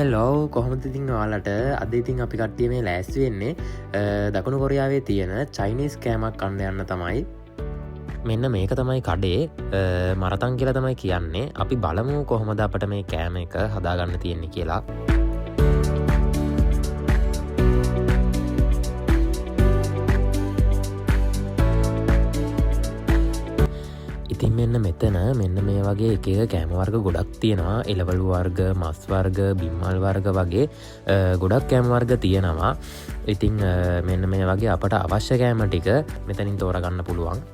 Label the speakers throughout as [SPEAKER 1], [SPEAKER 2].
[SPEAKER 1] Hello කොහොමද ඉතින් ඔයාලට අද ඉතින් අපි කට්ටිය මේ ලෑස්ති වෙන්නේ දකුණු කොරියාවේ තියෙන චයිනීස් කෑමක් කන්න යන්න තමයි. මෙන්න මේක තමයි කඩේ මරතන් කියලා තමයි කියන්නේ. අපි බලමු කොහොමද අපට මේ කෑම එක හදාගන්න තියෙන්නේ කියලා. ඉතින් මෙන්න මෙතන මෙන්න මේ වගේ එක කෑම වර්ග ගොඩක් තියෙනවා. එළවලු වර්ග, මස් වර්ග, බිම්මල් වර්ග වගේ ගොඩක් කෑම වර්ග තියෙනවා. ඉතින් මෙන්න මේ වගේ අපට අවශ්‍ය කෑම ටික මෙතනින් තෝරගන්න පුළුවන්.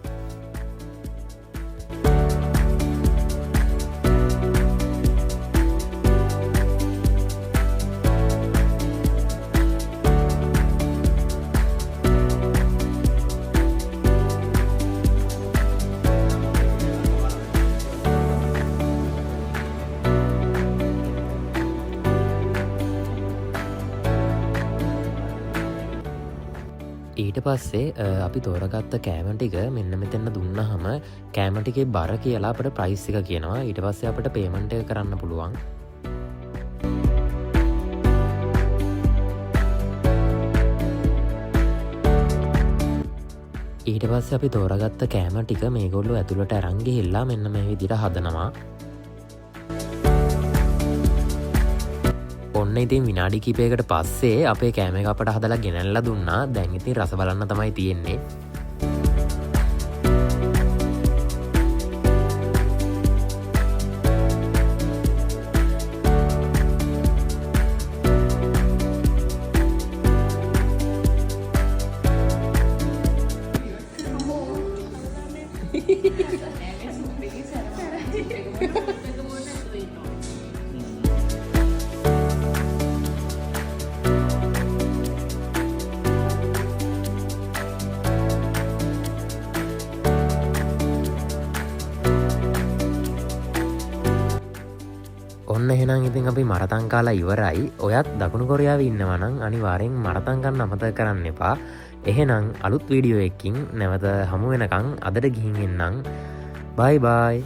[SPEAKER 1] ඊට පස්සේ අපි තෝරගත්ත කෑම ටික මෙන්න මෙතන දුන්නහම කෑම ටිකේ බර කියලා අපට ප්‍රයිස් එක කියනවා. ඊට පස්සේ අපිට පේමන්ට් එක කරන්න පුළුවන්. ඊට පස්සේ අපි තෝරගත්ත කෑම ටික මේගොල්ලෝ ඇතුළට අරන් ගිහිල්ලා මෙන්න මේ විදිහට හදනවා. ඔන්න ඉතින් විනාඩි කිහිපයකට පස්සේ අපේ කෑම එක අපට හදලා ගෙනල්ලා දුන්නා. දැන් ඉතින් රස බලන්න තමයි තියෙන්නේ. ඔන්න එහෙනම් ඉතින් අපි මරතන් කාලා ඉවරයි. ඔයත් දකුණු කොරියාවේ ඉන්නවා නම් අනිවාර්යෙන් මරතන් ගන්න අමතක කරන්න එපා. එහෙනම් අලුත් වීඩියෝ එකකින් නැවත හමු වෙනකන් අදට ගිහින් එන්නම්. බයි බයි.